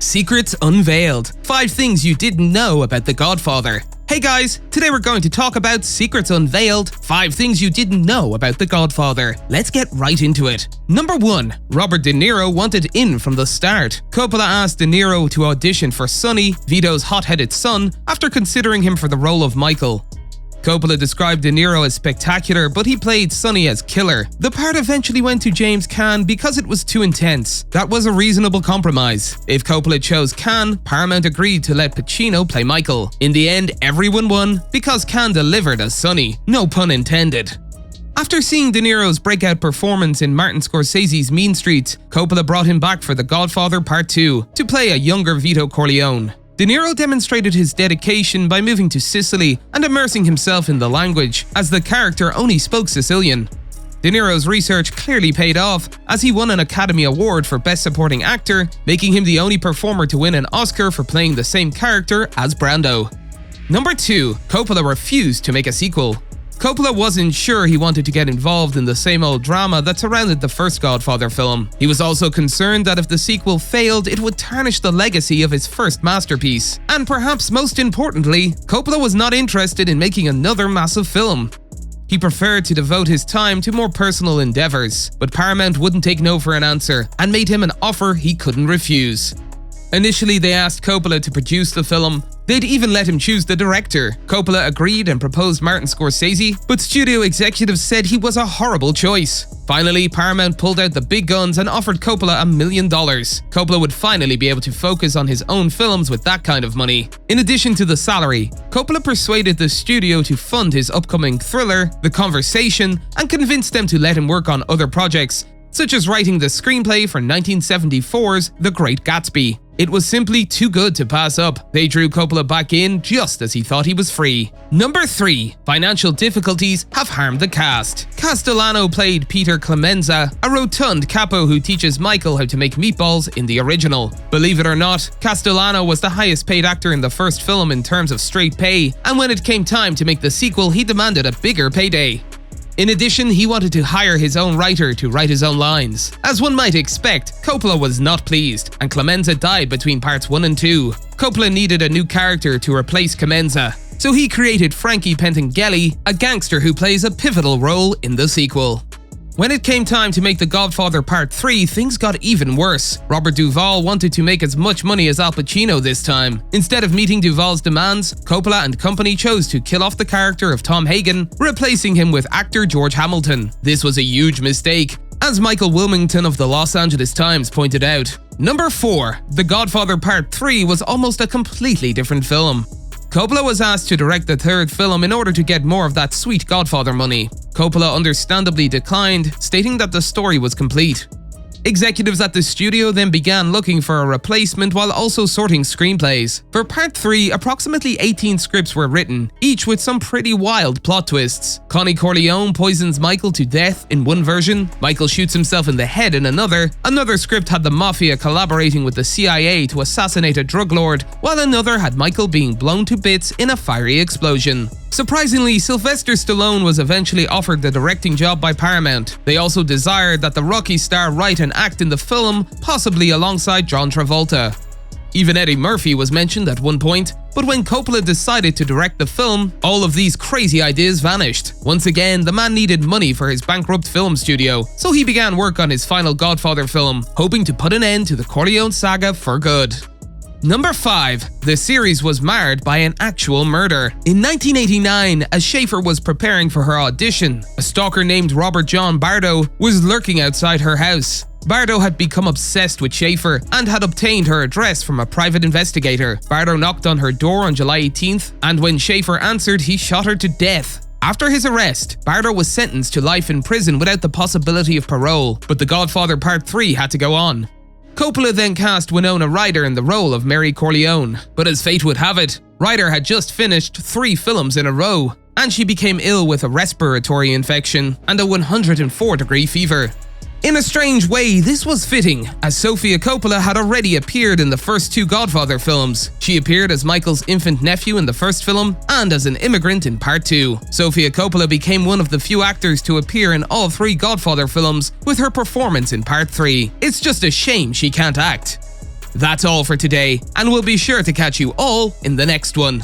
Secrets Unveiled. 5 things you didn't know about The Godfather. Hey guys, today we're going to talk about Secrets Unveiled, 5 things you didn't know about The Godfather. Let's get right into it. Number 1. Robert De Niro wanted in from the start. Coppola asked De Niro to audition for Sonny, Vito's hot-headed son, after considering him for the role of Michael. Coppola described De Niro as spectacular, but he played Sonny as killer. The part eventually went to James Caan because it was too intense. That was a reasonable compromise. If Coppola chose Caan, Paramount agreed to let Pacino play Michael. In the end, everyone won because Caan delivered as Sonny. No pun intended. After seeing De Niro's breakout performance in Martin Scorsese's Mean Streets, Coppola brought him back for The Godfather Part 2 to play a younger Vito Corleone. De Niro demonstrated his dedication by moving to Sicily and immersing himself in the language, as the character only spoke Sicilian. De Niro's research clearly paid off, as he won an Academy Award for Best Supporting Actor, making him the only performer to win an Oscar for playing the same character as Brando. Number 2. Coppola refused to make a sequel. Coppola wasn't sure he wanted to get involved in the same old drama that surrounded the first Godfather film. He was also concerned that if the sequel failed, it would tarnish the legacy of his first masterpiece. And perhaps most importantly, Coppola was not interested in making another massive film. He preferred to devote his time to more personal endeavors, but Paramount wouldn't take no for an answer and made him an offer he couldn't refuse. Initially, they asked Coppola to produce the film. They'd even let him choose the director. Coppola agreed and proposed Martin Scorsese, but studio executives said he was a horrible choice. Finally, Paramount pulled out the big guns and offered Coppola $1 million. Coppola would finally be able to focus on his own films with that kind of money. In addition to the salary, Coppola persuaded the studio to fund his upcoming thriller, The Conversation, and convinced them to let him work on other projects, such as writing the screenplay for 1974's The Great Gatsby. It was simply too good to pass up. They drew Coppola back in just as he thought he was free. Number 3. Financial difficulties have harmed the cast. Castellano played Peter Clemenza, a rotund capo who teaches Michael how to make meatballs in the original. Believe it or not, Castellano was the highest paid actor in the first film in terms of straight pay, and when it came time to make the sequel, he demanded a bigger payday. In addition, he wanted to hire his own writer to write his own lines. As one might expect, Coppola was not pleased, and Clemenza died between parts 1 and 2. Coppola needed a new character to replace Clemenza, so he created Frankie Pentangeli, a gangster who plays a pivotal role in the sequel. When it came time to make The Godfather Part 3, things got even worse. Robert Duvall wanted to make as much money as Al Pacino this time. Instead of meeting Duvall's demands, Coppola and company chose to kill off the character of Tom Hagen, replacing him with actor George Hamilton. This was a huge mistake, as Michael Wilmington of the Los Angeles Times pointed out. Number 4. The Godfather Part 3 was almost a completely different film. Coppola was asked to direct the third film in order to get more of that sweet Godfather money. Coppola understandably declined, stating that the story was complete. Executives at the studio then began looking for a replacement while also sorting screenplays. For Part 3, approximately 18 scripts were written, each with some pretty wild plot twists. Connie Corleone poisons Michael to death in one version, Michael shoots himself in the head in another script had the Mafia collaborating with the CIA to assassinate a drug lord, while another had Michael being blown to bits in a fiery explosion. Surprisingly, Sylvester Stallone was eventually offered the directing job by Paramount. They also desired that the Rocky star write and act in the film, possibly alongside John Travolta. Even Eddie Murphy was mentioned at one point, but when Coppola decided to direct the film, all of these crazy ideas vanished. Once again, the man needed money for his bankrupt film studio, so he began work on his final Godfather film, hoping to put an end to the Corleone saga for good. Number 5. The series was marred by an actual murder. In 1989, as Schaefer was preparing for her audition, a stalker named Robert John Bardo was lurking outside her house. Bardo had become obsessed with Schaefer and had obtained her address from a private investigator. Bardo knocked on her door on July 18th, and when Schaefer answered, he shot her to death. After his arrest, Bardo was sentenced to life in prison without the possibility of parole, but The Godfather Part 3 had to go on. Coppola then cast Winona Ryder in the role of Mary Corleone, but as fate would have it, Ryder had just finished 3 films in a row, and she became ill with a respiratory infection and a 104-degree fever. In a strange way, this was fitting, as Sofia Coppola had already appeared in the first 2 Godfather films. She appeared as Michael's infant nephew in the first film and as an immigrant in Part 2. Sofia Coppola became one of the few actors to appear in all 3 Godfather films with her performance in Part 3. It's just a shame she can't act. That's all for today, and we'll be sure to catch you all in the next one.